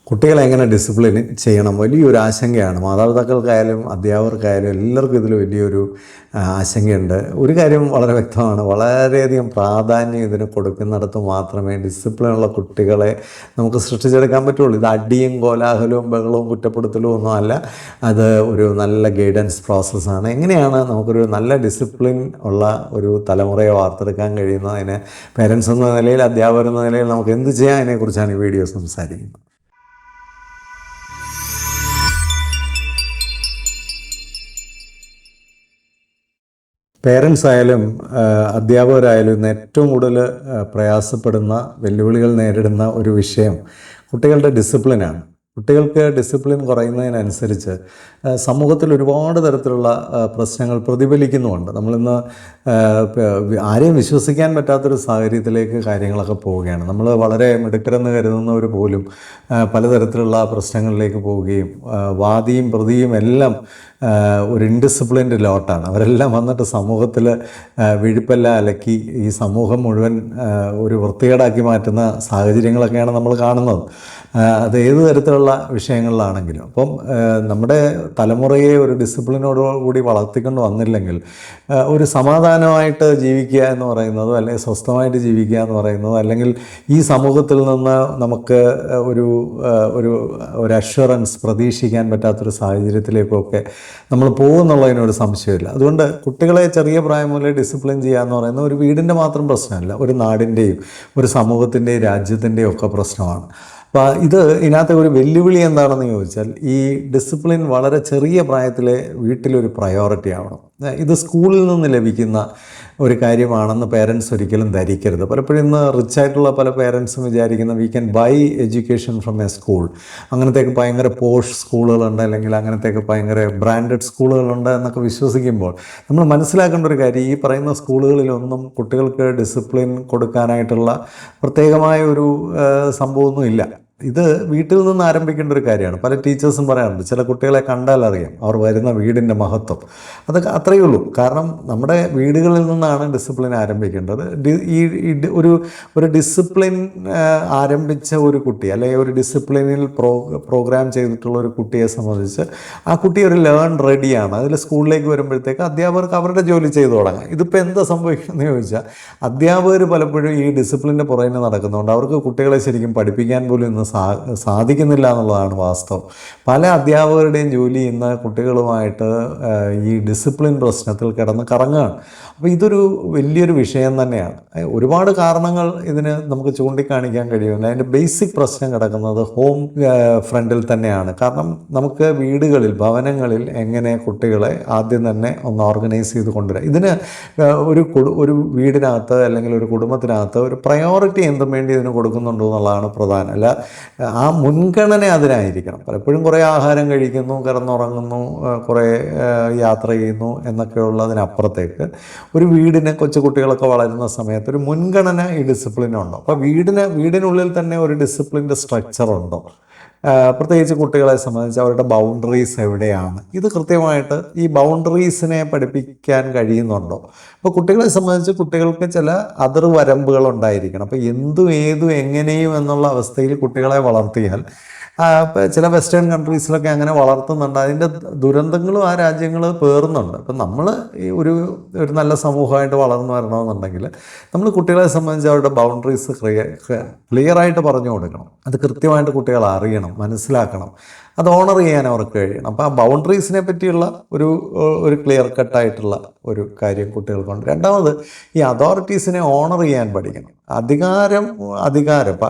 കുട്ടികളെ എങ്ങനെ ഡിസിപ്ലിൻ ചെയ്യണം വലിയൊരു ആശങ്കയാണ്. മാതാപിതാക്കൾക്കായാലും അധ്യാപകർക്കായാലും എല്ലാവർക്കും ഇതിൽ വലിയൊരു ആശങ്കയുണ്ട്. ഒരു കാര്യം വളരെ വ്യക്തമാണ്, വളരെയധികം പ്രാധാന്യം ഇതിന് കൊടുക്കുന്നിടത്ത് മാത്രമേ ഡിസിപ്ലിനുള്ള കുട്ടികളെ നമുക്ക് സൃഷ്ടിച്ചെടുക്കാൻ പറ്റുള്ളൂ. ഇത് അടിയും കോലാഹലവും ബഹളവും കുറ്റപ്പെടുത്തലും ഒന്നും അല്ല, അത് ഒരു നല്ല ഗൈഡൻസ് പ്രോസസ്സാണ്. എങ്ങനെയാണ് നമുക്കൊരു നല്ല ഡിസിപ്ലിൻ ഉള്ള ഒരു തലമുറയെ വാർത്തെടുക്കാൻ കഴിയുന്നതിന് പേരൻസ് എന്ന നിലയിൽ, അധ്യാപകർ എന്ന നിലയിൽ നമുക്ക് എന്ത് ചെയ്യാം, അതിനെക്കുറിച്ചാണ് ഈ വീഡിയോ സംസാരിക്കുന്നത്. പേരൻസ് ആയാലും അധ്യാപകരായാലും ഇന്ന് ഏറ്റവും കൂടുതൽ പ്രയാസപ്പെടുന്ന, വെല്ലുവിളികൾ നേരിടുന്ന ഒരു വിഷയം കുട്ടികളുടെ ഡിസിപ്ലിനാണ്. കുട്ടികൾക്ക് ഡിസിപ്ലിൻ കുറയുന്നതിനനുസരിച്ച് സമൂഹത്തിൽ ഒരുപാട് തരത്തിലുള്ള പ്രശ്നങ്ങൾ പ്രതിഫലിക്കുന്നുമുണ്ട്. നമ്മളിന്ന് ആരെയും വിശ്വസിക്കാൻ പറ്റാത്തൊരു സാഹചര്യത്തിലേക്ക് കാര്യങ്ങളൊക്കെ പോവുകയാണ്. നമ്മൾ വളരെ മിടുക്കരെന്ന് കരുതുന്നവർ പോലും പലതരത്തിലുള്ള പ്രശ്നങ്ങളിലേക്ക് പോവുകയും വാദിയും പ്രതിയും എല്ലാം ഒരു ഇൻഡിസിപ്ലിൻഡ് ലോട്ടാണ്. അവരെല്ലാം വന്നിട്ട് സമൂഹത്തിൽ വിഴുപ്പെല്ലാം അലക്കി ഈ സമൂഹം മുഴുവൻ ഒരു വൃത്തികേടാക്കി മാറ്റുന്ന സാഹചര്യങ്ങളൊക്കെയാണ് നമ്മൾ കാണുന്നത്. അത് ഏത് തരത്തിലുള്ള വിഷയങ്ങളിലാണെങ്കിലും. അപ്പം നമ്മുടെ തലമുറയെ ഒരു ഡിസിപ്ലിനോടുകൂടി വളർത്തിക്കൊണ്ട് വന്നില്ലെങ്കിൽ ഒരു സമാധാനമായിട്ട് ജീവിക്കുക എന്ന് പറയുന്നതോ, അല്ലെങ്കിൽ സ്വസ്ഥമായിട്ട് ജീവിക്കുക എന്ന് പറയുന്നതോ, അല്ലെങ്കിൽ ഈ സമൂഹത്തിൽ നിന്ന് നമുക്ക് ഒരു ഒരു ഒരു അഷ്വറൻസ് പ്രതീക്ഷിക്കാൻ പറ്റാത്തൊരു സാഹചര്യത്തിലേക്കൊക്കെ നമ്മൾ പോകുന്നുള്ളതിനൊരു സംശയമില്ല. അതുകൊണ്ട് കുട്ടികളെ ചെറിയ പ്രായം മുതലേ ഡിസിപ്ലിൻ ചെയ്യുക എന്ന് പറയുന്നത് ഒരു വീടിൻ്റെ മാത്രം പ്രശ്നമല്ല, ഒരു നാടിൻ്റെയും ഒരു സമൂഹത്തിൻ്റെയും രാജ്യത്തിൻ്റെയും ഒക്കെ പ്രശ്നമാണ്. അപ്പോൾ ഇതിനകത്തെ ഒരു വെല്ലുവിളി എന്താണെന്ന് ചോദിച്ചാൽ, ഈ ഡിസിപ്ലിൻ വളരെ ചെറിയ പ്രായത്തിലെ വീട്ടിലൊരു പ്രയോറിറ്റി ആവണം. ഇത് സ്കൂളിൽ നിന്ന് ലഭിക്കുന്ന ഒരു കാര്യമാണെന്ന് പേരൻസ് ഒരിക്കലും ധരിക്കരുത്. പലപ്പോഴും ഇന്ന് റിച്ചായിട്ടുള്ള പല പേരൻസും വിചാരിക്കുന്ന we can buy education from A school. അങ്ങനത്തെയൊക്കെ ഭയങ്കര പോഷ് സ്കൂളുകളുണ്ട്, അല്ലെങ്കിൽ അങ്ങനത്തെയൊക്കെ ഭയങ്കര ബ്രാൻഡഡ് സ്കൂളുകളുണ്ട് എന്നൊക്കെ വിശ്വസിക്കുമ്പോൾ നമ്മൾ മനസ്സിലാക്കേണ്ട ഒരു കാര്യം, ഈ പറയുന്ന സ്കൂളുകളിലൊന്നും കുട്ടികൾക്ക് ഡിസിപ്ലിൻ കൊടുക്കാനായിട്ടുള്ള പ്രത്യേകമായ ഒരു സംഭവമൊന്നും ഇല്ല. ഇത് വീട്ടിൽ നിന്ന് ആരംഭിക്കേണ്ട ഒരു കാര്യമാണ്. പല ടീച്ചേഴ്സും പറയാറുണ്ട്, ചില കുട്ടികളെ കണ്ടാൽ അറിയാം അവർ വരുന്ന വീടിൻ്റെ മഹത്വം. അതൊക്കെ അത്രയേ ഉള്ളൂ. കാരണം നമ്മുടെ വീടുകളിൽ നിന്നാണ് ഡിസിപ്ലിൻ ആരംഭിക്കേണ്ടത്. ഒരു ഡിസിപ്ലിൻ ആരംഭിച്ച ഒരു കുട്ടി, അല്ലെങ്കിൽ ഒരു ഡിസിപ്ലിനിൽ പ്രോഗ്രാം ചെയ്തിട്ടുള്ള ഒരു കുട്ടിയെ സംബന്ധിച്ച് ആ കുട്ടി ഒരു ലേൺ റെഡിയാണ്. അതിൽ സ്കൂളിലേക്ക് വരുമ്പോഴത്തേക്ക് അധ്യാപകർക്ക് അവരുടെ ജോലി ചെയ്തു തുടങ്ങാം. ഇതിപ്പോൾ എന്താ സംഭവിക്കുന്നതെന്ന് ചോദിച്ചാൽ, അധ്യാപകർ പലപ്പോഴും ഈ ഡിസിപ്ലിൻ്റെ പുറകിന് നടക്കുന്നതുകൊണ്ട് അവർക്ക് കുട്ടികളെ ശരിക്കും പഠിപ്പിക്കാൻ പോലും ഇന്ന് സാധിക്കുന്നില്ല എന്നുള്ളതാണ് വാസ്തവം. പല അധ്യാപകരുടെയും ജോലി ഇന്ന് കുട്ടികളുമായിട്ട് ഈ ഡിസിപ്ലിൻ പ്രശ്നത്തിൽ കിടന്ന് കറങ്ങുകയാണ്. അപ്പോൾ ഇതൊരു വലിയൊരു വിഷയം തന്നെയാണ്. ഒരുപാട് കാരണങ്ങൾ ഇതിന് നമുക്ക് ചൂണ്ടിക്കാണിക്കാൻ കഴിയുമെങ്കിൽ അതിൻ്റെ ബേസിക് പ്രശ്നം കിടക്കുന്നത് ഹോം ഫ്രണ്ടിൽ തന്നെയാണ്. കാരണം നമുക്ക് വീടുകളിൽ, ഭവനങ്ങളിൽ എങ്ങനെ കുട്ടികളെ ആദ്യം തന്നെ ഒന്ന് ഓർഗനൈസ് ചെയ്ത് കൊണ്ടുവരാം. ഇതിന് ഒരു വീടിനകത്ത് അല്ലെങ്കിൽ ഒരു കുടുംബത്തിനകത്ത് ഒരു പ്രയോറിറ്റി എന്തും വേണ്ടി ഇതിന് കൊടുക്കുന്നുണ്ടോ എന്നുള്ളതാണ് പ്രധാനം. അല്ല, ആ മുൻഗണന അതിനായിരിക്കണം. പലപ്പോഴും കുറേ ആഹാരം കഴിക്കുന്നു, കിടന്നുറങ്ങുന്നു, കുറേ യാത്ര ചെയ്യുന്നു എന്നൊക്കെയുള്ളതിനപ്പുറത്തേക്ക് ഒരു വീടിന്, കൊച്ചു കുട്ടികളൊക്കെ വളരുന്ന സമയത്ത് ഒരു മുൻഗണന ഈ ഡിസിപ്ലിനുണ്ടോ? അപ്പോൾ വീടിനുള്ളിൽ തന്നെ ഒരു ഡിസിപ്ലിൻ്റെ സ്ട്രക്ചറുണ്ടോ? പ്രത്യേകിച്ച് കുട്ടികളെ സംബന്ധിച്ച് അവരുടെ ബൗണ്ടറീസ് എവിടെയാണ്? ഇത് കൃത്യമായിട്ട് ഈ ബൗണ്ടറീസിനെ പഠിപ്പിക്കാൻ കഴിയുന്നുണ്ടോ? അപ്പോൾ കുട്ടികളെ സംബന്ധിച്ച് കുട്ടികൾക്ക് ചില അതിർവരമ്പുകൾ ഉണ്ടായിരിക്കണം. അപ്പോൾ എന്തും ഏതും എങ്ങനെയും എന്നുള്ള അവസ്ഥയിൽ കുട്ടികളെ വളർത്തിയാൽ, ചില വെസ്റ്റേൺ കൺട്രീസിലൊക്കെ അങ്ങനെ വളർത്തുന്നുണ്ട്. അതിൻ്റെ ദുരന്തങ്ങളും ആ രാജ്യങ്ങൾ പേറുന്നുണ്ട്. അപ്പം നമ്മൾ ഈ ഒരു നല്ല സമൂഹമായിട്ട് വളർന്നു വരണമെന്നുണ്ടെങ്കിൽ നമ്മൾ കുട്ടികളെ സംബന്ധിച്ച് അവരുടെ ബൗണ്ടറീസ് ക്ലിയറായിട്ട് പറഞ്ഞു കൊടുക്കണം. അത് കൃത്യമായിട്ട് കുട്ടികൾ അറിയണം, മനസ്സിലാക്കണം, അത് ഓണർ ചെയ്യാൻ അവർക്ക് കഴിയണം. അപ്പോൾ ആ ബൗണ്ടറീസിനെ പറ്റിയുള്ള ഒരു ക്ലിയർ കട്ടായിട്ടുള്ള ഒരു കാര്യം കുട്ടികൾക്കുണ്ട്. രണ്ടാമത്, ഈ അതോറിറ്റീസിനെ ഓണർ ചെയ്യാൻ പഠിക്കണം. അധികാരം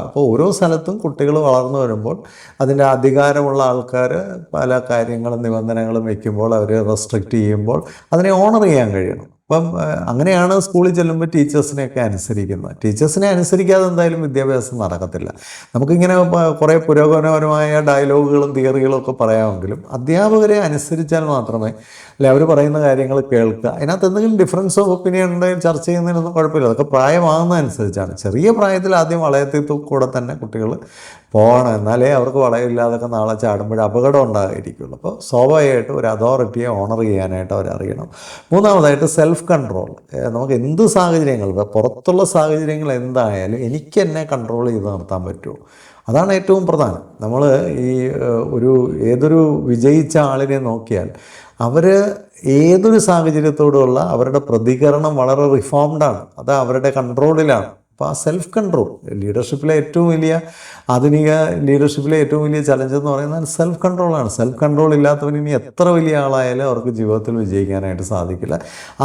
അപ്പോൾ ഓരോ സ്ഥലത്തും കുട്ടികൾ വളർന്നു വരുമ്പോൾ അതിൻ്റെ അധികാരമുള്ള ആൾക്കാർ പല കാര്യങ്ങളും നിബന്ധനകളും വയ്ക്കുമ്പോൾ, അവർ റെസ്ട്രിക്റ്റ് ചെയ്യുമ്പോൾ അതിനെ ഓണർ ചെയ്യാൻ കഴിയണം. അപ്പം അങ്ങനെയാണ് സ്കൂളിൽ ചെല്ലുമ്പോൾ ടീച്ചേഴ്സിനെയൊക്കെ അനുസരിക്കുന്നത്. ടീച്ചേഴ്സിനെ അനുസരിക്കാതെ എന്തായാലും വിദ്യാഭ്യാസം നടക്കത്തില്ല. നമുക്കിങ്ങനെ കുറേ പുരോഗമനപരമായ ഡയലോഗുകളും തിയറികളും ഒക്കെ പറയാമെങ്കിലും അധ്യാപകരെ അനുസരിച്ചാൽ മാത്രമേ, അല്ലെ അവർ പറയുന്ന കാര്യങ്ങൾ കേൾക്കുക. അതിനകത്ത് എന്തെങ്കിലും ഡിഫറൻസ് ഓഫ് ഒപ്പീനിയൻ ഉണ്ടെങ്കിൽ ചർച്ച ചെയ്യുന്നതിനൊന്നും കുഴപ്പമില്ല. അതൊക്കെ പ്രായമാകുന്നതനുസരിച്ചാണ്. ചെറിയ പ്രായത്തിൽ ആദ്യം വളയത്തിൽ കൂടെ തന്നെ കുട്ടികൾ പോകണം, എന്നാലേ അവർക്ക് വളയമില്ലാതൊക്കെ നാളെ ചാടുമ്പോൾ അപകടം ഉണ്ടായിരിക്കുള്ളൂ. അപ്പോൾ സ്വാഭാവികമായിട്ടും ഒരു അതോറിറ്റിയെ ഓണർ ചെയ്യാനായിട്ട് അവരറിയണം. മൂന്നാമതായിട്ട് സെൽഫ് കൺട്രോൾ. നമുക്ക് എന്ത് സാഹചര്യങ്ങൾ, പുറത്തുള്ള സാഹചര്യങ്ങൾ എന്തായാലും എനിക്ക് എന്നെ കൺട്രോൾ ചെയ്ത് നിർത്താൻ പറ്റുമോ? അതാണ് ഏറ്റവും പ്രധാനം. നമ്മൾ ഈ ഒരു ഏതൊരു വിജയിച്ച ആളിനെ നോക്കിയാൽ അവർ ഏതൊരു സാഹചര്യത്തോടുള്ള അവരുടെ പ്രതികരണം വളരെ റിഫോംഡാണ്. അത് അവരുടെ കൺട്രോളിലാണ്. അപ്പോൾ ആ സെൽഫ് കൺട്രോൾ ലീഡർഷിപ്പിലെ ഏറ്റവും വലിയ ആധുനിക ലീഡർഷിപ്പിലെ ഏറ്റവും വലിയ ചലഞ്ച് എന്ന് പറയുന്നത് സെൽഫ് കൺട്രോളാണ്. സെൽഫ് കൺട്രോൾ ഇല്ലാത്തവന് ഇനി എത്ര വലിയ ആളായാലും അവർക്ക് ജീവിതത്തിൽ വിജയിക്കാനായിട്ട് സാധിക്കില്ല.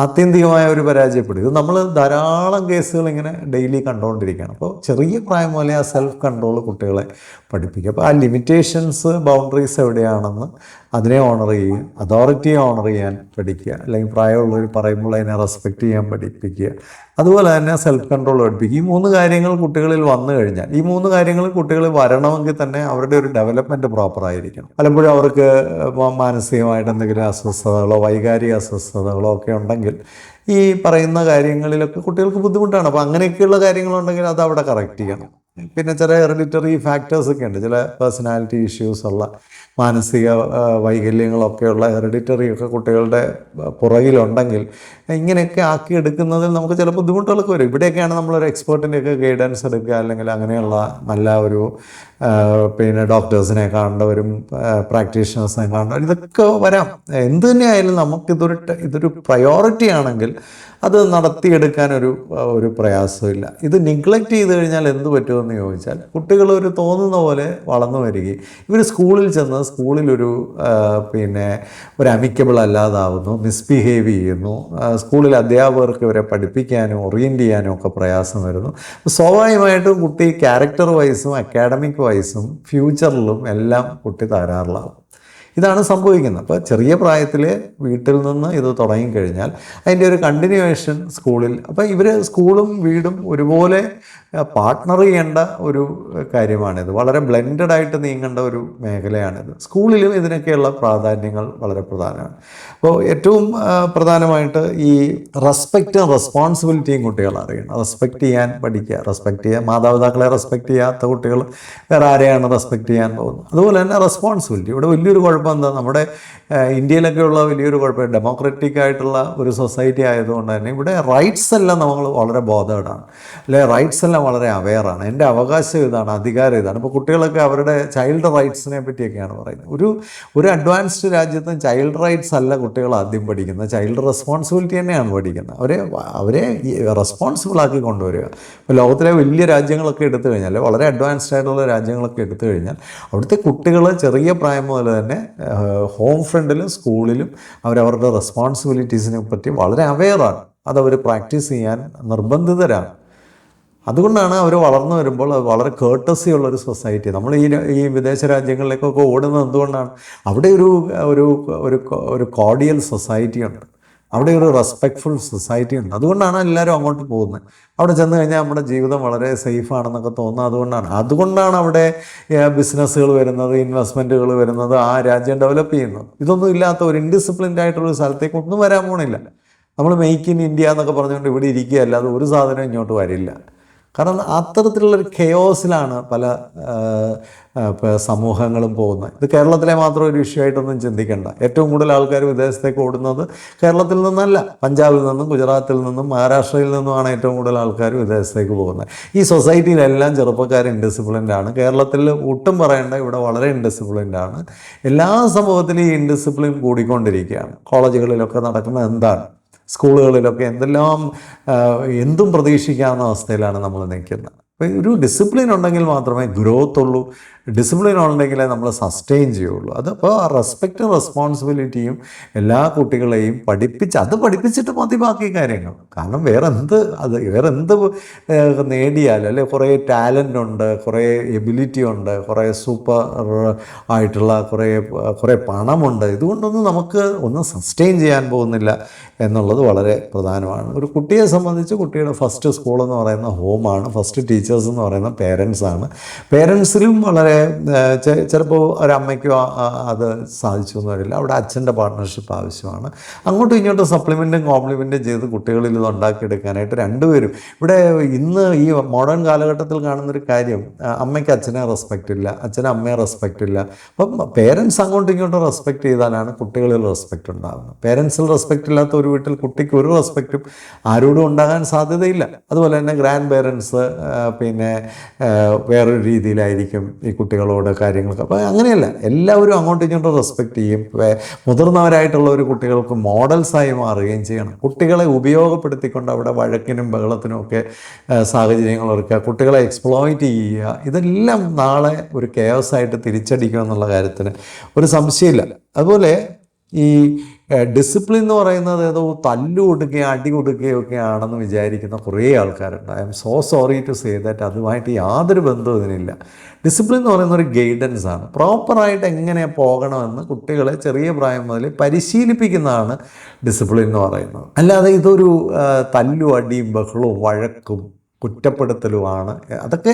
ആത്യന്തികമായ ഒരു പരാജയപ്പെടും. ഇത് നമ്മൾ ധാരാളം കേസുകൾ ഇങ്ങനെ ഡെയിലി കണ്ടുകൊണ്ടിരിക്കുകയാണ്. അപ്പോൾ ചെറിയ പ്രായം പോലെ ആ സെൽഫ് കൺട്രോൾ കുട്ടികളെ പഠിപ്പിക്കുക. അപ്പോൾ ആ ലിമിറ്റേഷൻസ്, ബൗണ്ടറീസ് എവിടെയാണെന്ന് അതിനെ ഓണർ ചെയ്യുക, അതോറിറ്റിയെ ഓണർ ചെയ്യാൻ പഠിക്കുക, അല്ലെങ്കിൽ പ്രായമുള്ളവർ പറയുമ്പോൾ അതിനെ റെസ്പെക്റ്റ് ചെയ്യാൻ പഠിപ്പിക്കുക. അതുപോലെ തന്നെ സെൽഫ് കൺട്രോൾ പഠിപ്പിക്കുക. ഈ 3 കാര്യങ്ങൾ കുട്ടികളിൽ വന്നു കഴിഞ്ഞാൽ, ഈ 3 കാര്യങ്ങൾ കുട്ടികളിൽ വരണമെങ്കിൽ തന്നെ അവരുടെ ഒരു ഡെവലപ്മെൻറ്റ് പ്രോപ്പറായിരിക്കണം. പലപ്പോഴും അവർക്ക് മാനസികമായിട്ട് എന്തെങ്കിലും അസ്വസ്ഥതകളോ വൈകാരിക അസ്വസ്ഥതകളോ ഒക്കെ ഉണ്ടെങ്കിൽ ഈ പറയുന്ന കാര്യങ്ങളിലൊക്കെ കുട്ടികൾക്ക് ബുദ്ധിമുട്ടാണ്. അപ്പോൾ അങ്ങനെയൊക്കെയുള്ള കാര്യങ്ങളുണ്ടെങ്കിൽ അത് അവിടെ കറക്റ്റ് ചെയ്യണം. പിന്നെ ചില ഹെറിഡിറ്ററി ഫാക്ടേഴ്സൊക്കെ ഉണ്ട്. ചില പേഴ്സണാലിറ്റി ഇഷ്യൂസ് ഉള്ള, മാനസിക വൈകല്യങ്ങളൊക്കെയുള്ള ഹെറിഡിറ്ററി ഒക്കെ കുട്ടികളുടെ പുറകിലുണ്ടെങ്കിൽ ഇങ്ങനെയൊക്കെ ആക്കിയെടുക്കുന്നതിൽ നമുക്ക് ചില ബുദ്ധിമുട്ടുകളൊക്കെ വരും. ഇവിടെയൊക്കെയാണ് നമ്മളൊരു എക്സ്പേർട്ടിൻ്റെയൊക്കെ ഗൈഡൻസ് എടുക്കുക, അല്ലെങ്കിൽ അങ്ങനെയുള്ള നല്ല ഒരു പിന്നെ ഡോക്ടേഴ്സിനെ കാണേണ്ടവരും പ്രാക്ടീഷണേഴ്സിനെ കാണേണ്ടവരും ഇതൊക്കെ വരാം. എന്തു തന്നെയായാലും ഇതൊരു പ്രയോറിറ്റി ആണെങ്കിൽ അത് നടത്തിയെടുക്കാനൊരു പ്രയാസമില്ല. ഇത് നിഗ്ലക്റ്റ് ചെയ്ത് കഴിഞ്ഞാൽ എന്ത് പറ്റുമെന്ന് ചോദിച്ചാൽ, കുട്ടികൾ ഒരു തോന്നുന്ന പോലെ വളർന്നു വരികയും ഇവർ സ്കൂളിൽ ചെന്ന് സ്കൂളിലൊരു പിന്നെ ഒരു അമിക്കബിൾ അല്ലാതാവുന്നു, മിസ്ബിഹേവ് ചെയ്യുന്നു. സ്കൂളിൽ അധ്യാപകർക്ക് ഇവരെ പഠിപ്പിക്കാനും ഓറിയൻറ്റ് ചെയ്യാനും ഒക്കെ പ്രയാസം വരുന്നു. സ്വാഭാവികമായിട്ടും കുട്ടി ക്യാരക്ടർ വൈസും അക്കാഡമിക് വൈസും ഫ്യൂച്ചറിലും എല്ലാം കുട്ടി തകരാറിലാവും. ഇതാണ് സംഭവിക്കുന്നത്. അപ്പോൾ ചെറിയ പ്രായത്തിൽ വീട്ടിൽ നിന്ന് ഇത് തുടങ്ങിക്കഴിഞ്ഞാൽ അതിൻ്റെ ഒരു കണ്ടിന്യൂവേഷൻ സ്കൂളിൽ, അപ്പോൾ ഇവർ സ്കൂളും വീടും ഒരുപോലെ പാർട്ട്ണർ ചെയ്യേണ്ട ഒരു കാര്യമാണിത്. വളരെ ബ്ലെൻഡഡ് ആയിട്ട് നീങ്ങേണ്ട ഒരു മേഖലയാണിത്. സ്കൂളിലും ഇതിനൊക്കെയുള്ള പ്രാധാന്യങ്ങൾ വളരെ പ്രധാനമാണ്. അപ്പോൾ ഏറ്റവും പ്രധാനമായിട്ട് ഈ റെസ്പെക്റ്റും റെസ്പോൺസിബിലിറ്റിയും കുട്ടികൾ അറിയണം. റെസ്പെക്റ്റ് ചെയ്യാൻ പഠിക്കുക. റെസ്പെക്റ്റ് ചെയ്യുക, മാതാപിതാക്കളെ റെസ്പെക്റ്റ് ചെയ്യാത്ത കുട്ടികൾ വേറെ ആരെയാണ് റെസ്പെക്റ്റ് ചെയ്യാൻ പോകുന്നത്? അതുപോലെ തന്നെ റെസ്പോൺസിബിലിറ്റി. ഇവിടെ വലിയൊരു കുഴപ്പം എന്താ, നമ്മുടെ ഇന്ത്യയിലൊക്കെയുള്ള വലിയൊരു കുഴപ്പം, ഡെമോക്രാറ്റിക് ആയിട്ടുള്ള ഒരു സൊസൈറ്റി ആയതുകൊണ്ട് തന്നെ ഇവിടെ റൈറ്റ്സ് എല്ലാം നമ്മൾ വളരെ ബോധേഡാണ്, അല്ലെ റൈറ്റ്സ് എല്ലാം വളരെ അവെയറാണ്. എൻ്റെ അവകാശം ഇതാണ്, അധികാരം ഇതാണ്. ഇപ്പോൾ കുട്ടികളൊക്കെ അവരുടെ ചൈൽഡ് റൈറ്റ്സിനെ പറ്റിയൊക്കെയാണ് പറയുന്നത്. ഒരു അഡ്വാൻസ്ഡ് രാജ്യത്തും ചൈൽഡ് റൈറ്റ്സ് അല്ല കുട്ടികൾ ആദ്യം പഠിക്കുന്നത്, ചൈൽഡ് റെസ്പോൺസിബിലിറ്റി തന്നെയാണ് പഠിക്കുന്നത്. അവരെ റെസ്പോൺസിബിൾ ആക്കി കൊണ്ടുവരിക. ഇപ്പോൾ ലോകത്തിലെ വലിയ രാജ്യങ്ങളൊക്കെ എടുത്തു കഴിഞ്ഞാൽ, വളരെ അഡ്വാൻസ്ഡ് ആയിട്ടുള്ള രാജ്യങ്ങളൊക്കെ എടുത്തു കഴിഞ്ഞാൽ അവിടുത്തെ കുട്ടികൾ ചെറിയ പ്രായം മുതൽ തന്നെ ഹോം ഫ്രണ്ടിലും സ്കൂളിലും അവരവരുടെ റെസ്പോൺസിബിലിറ്റീസിനെ പറ്റി വളരെ അവെയറാണ്. അതവർ പ്രാക്ടീസ് ചെയ്യാൻ നിർബന്ധിതരാണ്. അതുകൊണ്ടാണ് അവർ വളർന്നു വരുമ്പോൾ അത് വളരെ കേർട്ടസി ഉള്ളൊരു സൊസൈറ്റി. നമ്മൾ ഈ വിദേശ രാജ്യങ്ങളിലേക്കൊക്കെ ഓടുന്നത് എന്തുകൊണ്ടാണ്? അവിടെ ഒരു കോർഡിയൽ സൊസൈറ്റി ഉണ്ട്, അവിടെ ഒരു റെസ്പെക്റ്റ്ഫുൾ സൊസൈറ്റി ഉണ്ട്. അതുകൊണ്ടാണ് എല്ലാവരും അങ്ങോട്ട് പോകുന്നത്. അവിടെ ചെന്ന് കഴിഞ്ഞാൽ നമ്മുടെ ജീവിതം വളരെ സേഫാണെന്നൊക്കെ തോന്നുന്നത് അതുകൊണ്ടാണ് അവിടെ ബിസിനസ്സുകൾ വരുന്നത്, ഇൻവെസ്റ്റ്മെൻറ്റുകൾ വരുന്നത്, ആ രാജ്യം ഡെവലപ്പ് ചെയ്യുന്നത്. ഇതൊന്നും ഇല്ലാത്ത ഒരു ഇൻഡിസിപ്ലിൻഡ് ആയിട്ടുള്ള സ്ഥലത്തേക്ക് ഒന്നും വരാൻ പോണില്ല. നമ്മൾ മെയ്ക്ക് ഇൻ ഇന്ത്യ എന്നൊക്കെ പറഞ്ഞുകൊണ്ട് ഇവിടെ ഇരിക്കുക, അല്ലാതെ ഒരു സാധനം ഇങ്ങോട്ട് വരില്ല. കാരണം അത്തരത്തിലുള്ളൊരു കെയോസിലാണ് പല സമൂഹങ്ങളും പോകുന്നത്. ഇത് കേരളത്തിലെ മാത്രം ഒരു ഇഷ്യൂ ആയിട്ടൊന്നും ചിന്തിക്കേണ്ട. ഏറ്റവും കൂടുതൽ ആൾക്കാർ വിദേശത്തേക്ക് ഓടുന്നത് കേരളത്തിൽ നിന്നല്ല, പഞ്ചാബിൽ നിന്നും ഗുജറാത്തിൽ നിന്നും മഹാരാഷ്ട്രയിൽ നിന്നുമാണ് ഏറ്റവും കൂടുതൽ ആൾക്കാർ വിദേശത്തേക്ക് പോകുന്നത്. ഈ സൊസൈറ്റിയിലെല്ലാം ചെറുപ്പക്കാർ ഇൻഡിസിപ്ലിൻഡ് ആണ്. കേരളത്തിൽ ഒട്ടും പറയേണ്ട, ഇവിടെ വളരെ ഇൻഡിസിപ്ലിൻഡ് ആണ്. എല്ലാ സമൂഹത്തിലും ഈ ഇൻഡിസിപ്ലിൻ കൂടിക്കൊണ്ടിരിക്കുകയാണ്. കോളേജുകളിലൊക്കെ നടക്കുന്നത് എന്താണ്, സ്കൂളുകളിലൊക്കെ എന്തും പ്രതീക്ഷിക്കാവുന്ന അവസ്ഥയിലാണ് നമ്മൾ നിൽക്കുന്നത്. അപ്പോൾ ഒരു ഡിസിപ്ലിൻ ഉണ്ടെങ്കിൽ മാത്രമേ ഗ്രോത്ത് ഉള്ളൂ. ഡിസിപ്ലിൻ ഉണ്ടെങ്കിലേ നമ്മൾ സസ്റ്റെയിൻ ചെയ്യുള്ളൂ. അതപ്പോൾ ആ റെസ്പെക്റ്റും റെസ്പോൺസിബിലിറ്റിയും എല്ലാ കുട്ടികളെയും പഠിപ്പിച്ചിട്ട് മതി ബാക്കി കാര്യങ്ങൾ. കാരണം വേറെ എന്ത് നേടിയാലും, അല്ലെ കുറേ ടാലൻ്റ് ഉണ്ട്, കുറേ എബിലിറ്റി ഉണ്ട്, കുറേ സൂപ്പർ ആയിട്ടുള്ള കുറേ പണമുണ്ട്, ഇതുകൊണ്ടൊന്നും നമുക്ക് ഒന്നും സസ്റ്റെയിൻ ചെയ്യാൻ പോകുന്നില്ല എന്നുള്ളത് വളരെ പ്രധാനമാണ്. ഒരു കുട്ടിയെ സംബന്ധിച്ച് കുട്ടിയുടെ ഫസ്റ്റ് സ്കൂളെന്ന് പറയുന്ന ഹോമാണ്, ഫസ്റ്റ് ടീച്ചേഴ്സ് എന്ന് പറയുന്ന പേരൻസാണ്. പേരൻസിലും വളരെ വളരെ ചിലപ്പോൾ ഒരമ്മയ്ക്കോ അത് സാധിച്ചു എന്ന് വരില്ല. അവിടെ അച്ഛൻ്റെ പാർട്ട്ണർഷിപ്പ് ആവശ്യമാണ്. അങ്ങോട്ടും ഇങ്ങോട്ടും സപ്ലിമെൻറ്റും കോംപ്ലിമെൻറ്റും ചെയ്ത് കുട്ടികളിൽ ഇത് ഉണ്ടാക്കിയെടുക്കാനായിട്ട് രണ്ടുപേരും ഇവിടെ ഇന്ന് ഈ മോഡേൺ കാലഘട്ടത്തിൽ കാണുന്നൊരു കാര്യം, അമ്മയ്ക്ക് അച്ഛനെ റെസ്പെക്റ്റ് ഇല്ല, അച്ഛന് അമ്മയെ റെസ്പെക്റ്റ് ഇല്ല. അപ്പം പേരൻസ് അങ്ങോട്ടും ഇങ്ങോട്ടും റെസ്പെക്റ്റ് ചെയ്താലാണ് കുട്ടികളിൽ റെസ്പെക്റ്റ് ഉണ്ടാകുന്നത്. പേരൻസിൽ റെസ്പെക്റ്റ് ഇല്ലാത്ത ഒരു വീട്ടിൽ കുട്ടിക്ക് ഒരു റെസ്പെക്റ്റും ആരോടും ഉണ്ടാകാൻ സാധ്യതയില്ല. അതുപോലെ തന്നെ ഗ്രാൻഡ് പേരൻസ് പിന്നെ വേറൊരു രീതിയിലായിരിക്കും ഈ കുട്ടികളോട് കാര്യങ്ങളൊക്കെ. അപ്പോൾ അങ്ങനെയല്ല, എല്ലാവരും അങ്ങോട്ടും ഇങ്ങോട്ടും റെസ്പെക്റ്റ് ചെയ്യും. മുതിർന്നവരായിട്ടുള്ള ഒരു കുട്ടികൾക്ക് മോഡൽസായി മാറുകയും ചെയ്യണം. കുട്ടികളെ ഉപയോഗപ്പെടുത്തിക്കൊണ്ട് അവിടെ വഴക്കിനും ബഹളത്തിനും ഒക്കെ സാഹചര്യങ്ങൾ ഒരുക്കുക, കുട്ടികളെ എക്സ്പ്ലോയിറ്റ് ചെയ്യുക, ഇതെല്ലാം നാളെ ഒരു കെയോസായിട്ട് തിരിച്ചടിക്കുമെന്നുള്ള കാര്യത്തിന് ഒരു സംശയമില്ല. അതുപോലെ ഈ ഡിസിപ്ലിൻ എന്ന് പറയുന്നത് ഏതോ തല്ലു കൊടുക്കുകയും അടി കൊടുക്കുകയും ഒക്കെ ആണെന്ന് വിചാരിക്കുന്ന കുറേ ആൾക്കാരുണ്ട്. I'm so sorry to say that. അതുമായിട്ട് യാതൊരു ബന്ധവും ഇതിനില്ല. ഡിസിപ്ലിൻ എന്ന് പറയുന്ന ഒരു ഗൈഡൻസ് ആണ്. പ്രോപ്പറായിട്ട് എങ്ങനെ പോകണമെന്ന് കുട്ടികളെ ചെറിയ പ്രായം മുതൽ പരിശീലിപ്പിക്കുന്നതാണ് ഡിസിപ്ലിൻ എന്ന് പറയുന്നത്. അല്ലാതെ ഇതൊരു തല്ലും അടിയും ബഹളവും വഴക്കും കുറ്റപ്പെടുത്തലുമാണ്. അതൊക്കെ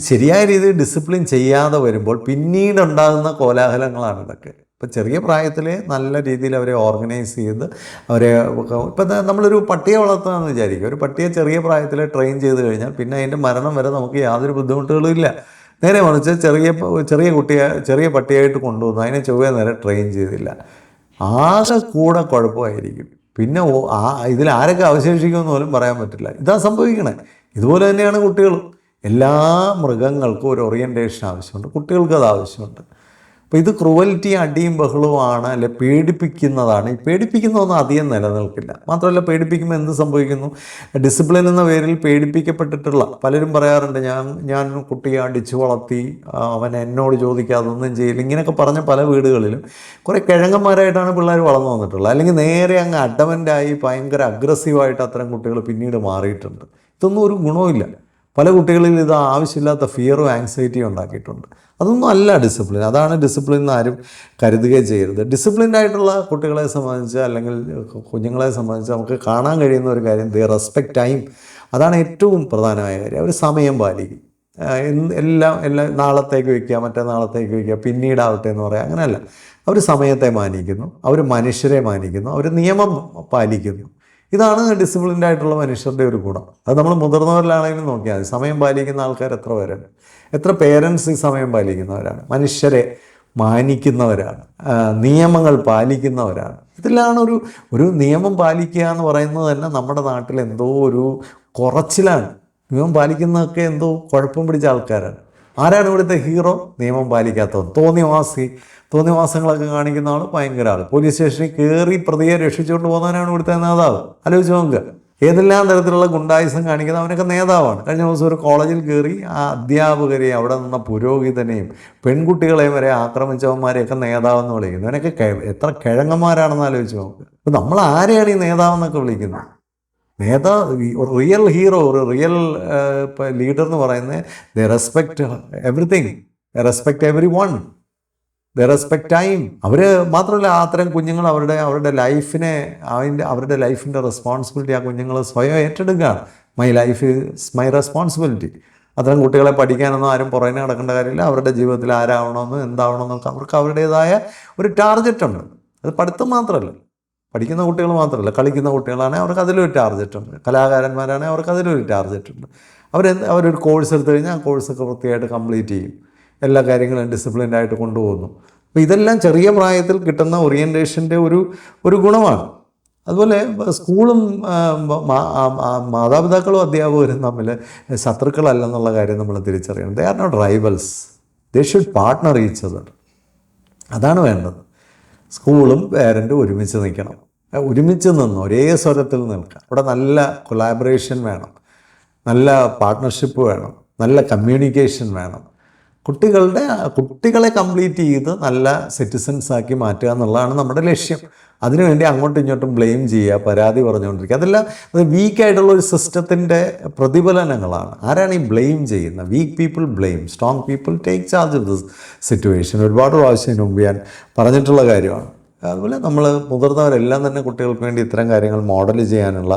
ശരിയായ രീതിയിൽ ഡിസിപ്ലിൻ ചെയ്യാതെ വരുമ്പോൾ പിന്നീടുണ്ടാകുന്ന കോലാഹലങ്ങളാണ് ഇതൊക്കെ. ഇപ്പം ചെറിയ പ്രായത്തിൽ നല്ല രീതിയിൽ അവരെ ഓർഗനൈസ് ചെയ്ത് അവരെ ഇപ്പം നമ്മളൊരു പട്ടിയെ വളർത്തുകയെന്ന് വിചാരിക്കുക. ഒരു പട്ടിയെ ചെറിയ പ്രായത്തിൽ ട്രെയിൻ ചെയ്ത് കഴിഞ്ഞാൽ പിന്നെ അതിൻ്റെ മരണം വരെ നമുക്ക് യാതൊരു ബുദ്ധിമുട്ടുകളും ഇല്ല. നേരെ മറിച്ച് ചെറിയ പട്ടിയായിട്ട് കൊണ്ടുവന്നു അതിനെ ചൊവ്വേ നേരെ ട്രെയിൻ ചെയ്തില്ല, ആകെ കൂടെ കുഴപ്പമായിരിക്കും. പിന്നെ ഇതിൽ ആരൊക്കെ അവശേഷിക്കുമെന്ന് പോലും പറയാൻ പറ്റില്ല. ഇതാ സംഭവിക്കണേ. ഇതുപോലെ തന്നെയാണ് കുട്ടികളും. എല്ലാ മൃഗങ്ങൾക്കും ഒരു ഓറിയൻറ്റേഷൻ ആവശ്യമുണ്ട്, കുട്ടികൾക്ക് അത് ആവശ്യമുണ്ട്. അപ്പോൾ ഇത് ക്രൂവൽറ്റി അടിയും ബഹളവുമാണ്, അല്ലെ പേടിപ്പിക്കുന്നതാണ്. ഈ പേടിപ്പിക്കുന്നതൊന്നും അധികം നിലനിൽക്കില്ല. മാത്രമല്ല പേടിപ്പിക്കുമ്പോൾ എന്ത് സംഭവിക്കുന്നു, ഡിസിപ്ലിൻ എന്ന പേരിൽ പേടിപ്പിക്കപ്പെട്ടിട്ടുള്ള പലരും പറയാറുണ്ട്, ഞാൻ കുട്ടിയെ അടിച്ചു വളർത്തി, അവൻ എന്നോട് ചോദിക്കാതെ ഒന്നും ചെയ്യില്ല, ഇങ്ങനെയൊക്കെ പറഞ്ഞ പല വീടുകളിലും കുറേ കിഴങ്ങന്മാരായിട്ടാണ് പിള്ളേർ വളർന്നു വന്നിട്ടുള്ളത്. അല്ലെങ്കിൽ നേരെ അങ്ങ് അഡമൻ്റായി ഭയങ്കര അഗ്രസീവായിട്ട് അത്തരം കുട്ടികൾ പിന്നീട് മാറിയിട്ടുണ്ട്. ഇതൊന്നും ഒരു ഗുണവുമില്ല. പല കുട്ടികളിൽ ഇത് ആവശ്യമില്ലാത്ത ഫിയറും ആങ്സൈറ്റിയും ഉണ്ടാക്കിയിട്ടുണ്ട്. അതൊന്നും അല്ല ഡിസിപ്ലിൻ. അതാണ് ഡിസിപ്ലിൻ എന്ന് ആരും കരുതുകയും ചെയ്യരുത്. ഡിസിപ്ലിൻഡ് ആയിട്ടുള്ള കുട്ടികളെ സംബന്ധിച്ച് അല്ലെങ്കിൽ കുഞ്ഞുങ്ങളെ സംബന്ധിച്ച് നമുക്ക് കാണാൻ കഴിയുന്ന ഒരു കാര്യം, ദേ റെസ്പെക്റ്റ് ടൈം. അതാണ് ഏറ്റവും പ്രധാനമായ കാര്യം. അവർ സമയം പാലിക്കും. എല്ലാം നാളത്തേക്ക് വയ്ക്കുക, മറ്റന്നാളത്തേക്ക് വയ്ക്കുക, പിന്നീടാവട്ടെ എന്ന് പറയാം. അങ്ങനെയല്ല. അവർ സമയത്തെ മാനിക്കുന്നു, അവർ മനുഷ്യരെ മാനിക്കുന്നു, അവർ നിയമം പാലിക്കുന്നു. ഇതാണ് ഡിസിപ്ലിൻഡ് ആയിട്ടുള്ള മനുഷ്യരുടെ ഒരു ഗുണം. അത് നമ്മൾ മുതിർന്നവരിലാണെങ്കിലും നോക്കിയാൽ മതി. സമയം പാലിക്കുന്ന ആൾക്കാർ എത്ര പേരുണ്ട്, എത്ര പേരൻസ് ഈ സമയം പാലിക്കുന്നവരാണ്, മനുഷ്യരെ മാനിക്കുന്നവരാണ്, നിയമങ്ങൾ പാലിക്കുന്നവരാണ്. ഇതിലാണ് ഒരു നിയമം പാലിക്കുക എന്ന് പറയുന്നത് തന്നെ നമ്മുടെ നാട്ടിൽ എന്തോ ഒരു കുറച്ചിലാണ്. നിയമം പാലിക്കുന്നതൊക്കെ എന്തോ കുഴപ്പം പിടിച്ച ആൾക്കാരാണ്. ആരാണ് ഇവിടുത്തെ ഹീറോ? നിയമം പാലിക്കാത്തവൻ, തോന്നിവാസങ്ങളൊക്കെ കാണിക്കുന്ന ആൾ ഭയങ്കര ആൾ. പോലീസ് സ്റ്റേഷനിൽ കയറി പ്രതിയെ രക്ഷിച്ചുകൊണ്ട് പോകുന്നവനാണ് ഇവിടുത്തെ നേതാവ്. ആലോചിച്ച് നോക്കുക. ഏതെല്ലാം തരത്തിലുള്ള ഗുണ്ടായുസം കാണിക്കുന്ന അവനൊക്കെ നേതാവാണ്. കഴിഞ്ഞ ദിവസം ഒരു കോളേജിൽ കയറി ആ അധ്യാപകരെയും അവിടെ നിന്ന പുരോഹിതനെയും പെൺകുട്ടികളെയും വരെ ആക്രമിച്ചവന്മാരെയൊക്കെ നേതാവെന്ന് വിളിക്കുന്നു. അവനൊക്കെ എത്ര കിഴങ്ങന്മാരാണെന്ന് ആലോചിച്ച് നോക്കുക. അപ്പോൾ നമ്മൾ ആരെയാണ് ഈ നേതാവെന്നൊക്കെ വിളിക്കുന്നത്? റിയൽ ഹീറോ, ഒരു റിയൽ ലീഡർ എന്ന് പറയുന്നത് they respect everything, they respect everyone, they respect time. അവർ മാത്രമല്ല, അത്തരം കുഞ്ഞുങ്ങൾ അവരുടെ ലൈഫിൻ്റെ റെസ്പോൺസിബിലിറ്റി ആ കുഞ്ഞുങ്ങൾ സ്വയം ഏറ്റെടുക്കുകയാണ്. My life is my responsibility. അത്തരം കുട്ടികളെ പഠിക്കാനൊന്നും ആരും പുറമെ നടക്കേണ്ട കാര്യമില്ല. അവരുടെ ജീവിതത്തിൽ ആരാവണമെന്നും എന്താവണമെന്നൊക്കെ അവർക്ക് അവരുടേതായ ഒരു ടാർഗറ്റുണ്ട്. അത് പഠിത്തം മാത്രമല്ല, പഠിക്കുന്ന കുട്ടികൾ മാത്രമല്ല, കളിക്കുന്ന കുട്ടികളാണെങ്കിൽ അവർക്ക് അതിലൊരു ടാർഗറ്റുണ്ട്. കലാകാരന്മാരാണെങ്കിൽ അവർക്ക് അതിലൊരു ടാർഗറ്റുണ്ട്. അവരൊരു കോഴ്സ് എടുത്തു കഴിഞ്ഞാൽ ആ കോഴ്സൊക്കെ വൃത്തിയായിട്ട് കംപ്ലീറ്റ് ചെയ്യും. എല്ലാ കാര്യങ്ങളും ഡിസിപ്ലിൻഡ് ആയിട്ട് കൊണ്ടുപോകുന്നു. അപ്പോൾ ഇതെല്ലാം ചെറിയ പ്രായത്തിൽ കിട്ടുന്ന ഓറിയൻറ്റേഷൻ്റെ ഒരു ഗുണമാണ്. അതുപോലെ സ്കൂളും മാതാപിതാക്കളും അധ്യാപകരും തമ്മിൽ ശത്രുക്കളല്ലെന്നുള്ള കാര്യം നമ്മൾ തിരിച്ചറിയണം. They are not rivals, they should partner each other. അതാണ് വേണ്ടത്. സ്കൂളും പേരൻറ്റും ഒരുമിച്ച് നിൽക്കണം, ഒരുമിച്ച് നിന്ന് ഒരേ സ്വരത്തിൽ നിൽക്കുക. അവിടെ നല്ല കൊളാബറേഷൻ വേണം, നല്ല പാർട്ട്ണർഷിപ്പ് വേണം, നല്ല കമ്മ്യൂണിക്കേഷൻ വേണം. കുട്ടികളെ കംപ്ലീറ്റ് ചെയ്ത് നല്ല സിറ്റിസൺസാക്കി മാറ്റുക എന്നുള്ളതാണ് നമ്മുടെ ലക്ഷ്യം. അതിനുവേണ്ടി അങ്ങോട്ടും ഇങ്ങോട്ടും ബ്ലെയിം ചെയ്യുക, പരാതി പറഞ്ഞുകൊണ്ടിരിക്കുക, അതെല്ലാം അത് വീക്കായിട്ടുള്ള ഒരു സിസ്റ്റത്തിൻ്റെ പ്രതിഫലനങ്ങളാണ്. ആരാണ് ഈ ബ്ലെയിം ചെയ്യുന്നത്? Weak people blame, strong people take charge of this situation. ഒരുപാട് പ്രാവശ്യം മുമ്പ് ഞാൻ പറഞ്ഞിട്ടുള്ള കാര്യമാണ്. അതുപോലെ നമ്മൾ മുതിർന്നവരെല്ലാം തന്നെ കുട്ടികൾക്ക് വേണ്ടി ഇത്തരം കാര്യങ്ങൾ മോഡൽ ചെയ്യാനുള്ള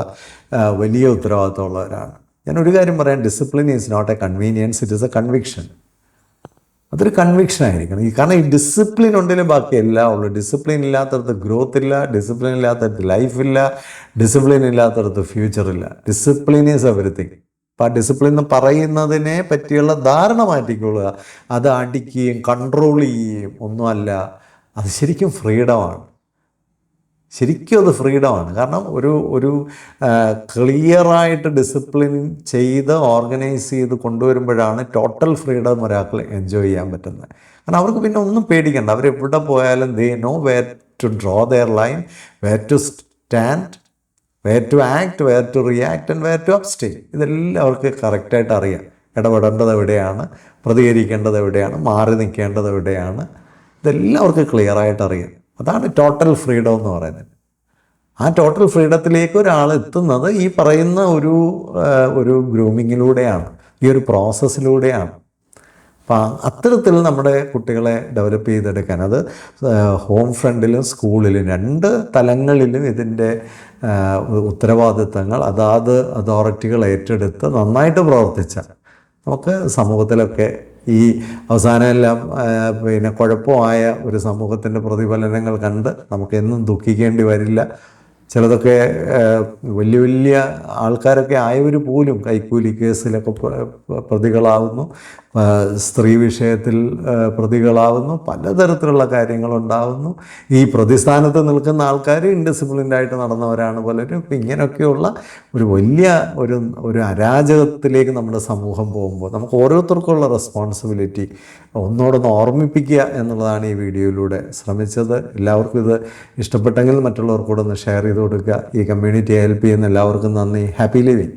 വലിയ ഉത്തരവാദിത്തമുള്ളവരാണ്. ഞാനൊരു കാര്യം പറയാം, discipline is not a convenience, it is a conviction. അതൊരു കൺവിക്ഷൻ ആയിരിക്കണം. കാരണം ഈ ഡിസിപ്ലിൻ ഉണ്ടെങ്കിൽ ബാക്കി എല്ലാം ഉള്ളൂ. ഡിസിപ്ലിൻ ഇല്ലാത്തടത്ത് ഗ്രോത്ത് ഇല്ല, ഡിസിപ്ലിൻ ഇല്ലാത്തടത്ത് ലൈഫില്ല, ഡിസിപ്ലിൻ ഇല്ലാത്തടത്ത് ഫ്യൂച്ചറില്ല. Discipline is everything. അപ്പം ആ ഡിസിപ്ലിൻ എന്ന് പറയുന്നതിനെ പറ്റിയുള്ള ധാരണ മാറ്റിക്കൊള്ളുക. അത് അടിക്കുകയും കൺട്രോൾ ചെയ്യുകയും ഒന്നുമല്ല. അത് ശരിക്കും ഫ്രീഡമാണ്. ശരിക്കും അത് ഫ്രീഡമാണ്. കാരണം ഒരു ക്ലിയറായിട്ട് ഡിസിപ്ലിൻ ചെയ്ത് ഓർഗനൈസ് ചെയ്ത് കൊണ്ടുവരുമ്പോഴാണ് ടോട്ടൽ ഫ്രീഡം ഒരാൾക്ക് എൻജോയ് ചെയ്യാൻ പറ്റുന്നത്. കാരണം അവർക്ക് പിന്നെ ഒന്നും പേടിക്കണ്ട. അവരെവിടെ പോയാലും they know where to draw their line, where to stand, where to act, where to react and where to abstain. ഇതെല്ലാം അവർക്ക് കറക്റ്റായിട്ട് അറിയാം. ഇടപെടേണ്ടത് എവിടെയാണ്, പ്രതികരിക്കേണ്ടത് എവിടെയാണ്, മാറി നിൽക്കേണ്ടത് എവിടെയാണ്, ഇതെല്ലാം അവർക്ക് ക്ലിയറായിട്ട് അറിയാം. അതാണ് ടോട്ടൽ ഫ്രീഡം എന്ന് പറയുന്നത്. ആ ടോട്ടൽ ഫ്രീഡത്തിലേക്ക് ഒരാൾ എത്തുന്നത് ഈ പറയുന്ന ഒരു ഗ്രൂമിങ്ങിലൂടെയാണ്, ഈ ഒരു പ്രോസസ്സിലൂടെയാണ്. അപ്പം അത്തരത്തിൽ നമ്മുടെ കുട്ടികളെ ഡെവലപ്പ് ചെയ്തെടുക്കാൻ, അത് ഹോം ഫ്രണ്ടിലും സ്കൂളിലും 2 തലങ്ങളിലും ഇതിൻ്റെ ഉത്തരവാദിത്തങ്ങൾ അതാത് അതോറിറ്റികൾ ഏറ്റെടുത്ത് നന്നായിട്ട് പ്രവർത്തിച്ചാൽ നമുക്ക് സമൂഹത്തിലൊക്കെ ഈ അവസാനം എല്ലാം പിന്നെ കുഴപ്പമായ ഒരു സമൂഹത്തിൻ്റെ പ്രതിഫലനങ്ങൾ കണ്ട് നമുക്ക് എന്നും ദുഃഖിക്കേണ്ടി വരില്ല. ചിലതൊക്കെ വലിയ വലിയ ആൾക്കാരൊക്കെ ആയവർ പോലും കൈക്കൂലി കേസിലൊക്കെ പ്രതികളാവുന്നു, സ്ത്രീ വിഷയത്തിൽ പ്രതികളാവുന്നു, പലതരത്തിലുള്ള കാര്യങ്ങളുണ്ടാവുന്നു. ഈ പ്രതിസ്ഥാനത്ത് നിൽക്കുന്ന ആൾക്കാർ ഇൻഡിസിപ്ലിൻഡായിട്ട് നടന്നവരാണ് പലരും. ഇപ്പം ഇങ്ങനെയൊക്കെയുള്ള ഒരു വലിയ ഒരു അരാജകത്തിലേക്ക് നമ്മുടെ സമൂഹം പോകുമ്പോൾ നമുക്ക് ഓരോരുത്തർക്കുള്ള റെസ്പോൺസിബിലിറ്റി ഒന്നോടൊന്ന് ഓർമ്മിപ്പിക്കുക എന്നുള്ളതാണ് ഈ വീഡിയോയിലൂടെ ശ്രമിച്ചത്. എല്ലാവർക്കും ഇത് ഇഷ്ടപ്പെട്ടെങ്കിൽ മറ്റുള്ളവർക്കൂടെ ഒന്ന് ഷെയർ ചെയ്ത് കൊടുക്കുക. ഈ കമ്മ്യൂണിറ്റിയെ ഹെൽപ്പ് ചെയ്യുന്ന എല്ലാവർക്കും നന്ദി. Happy living.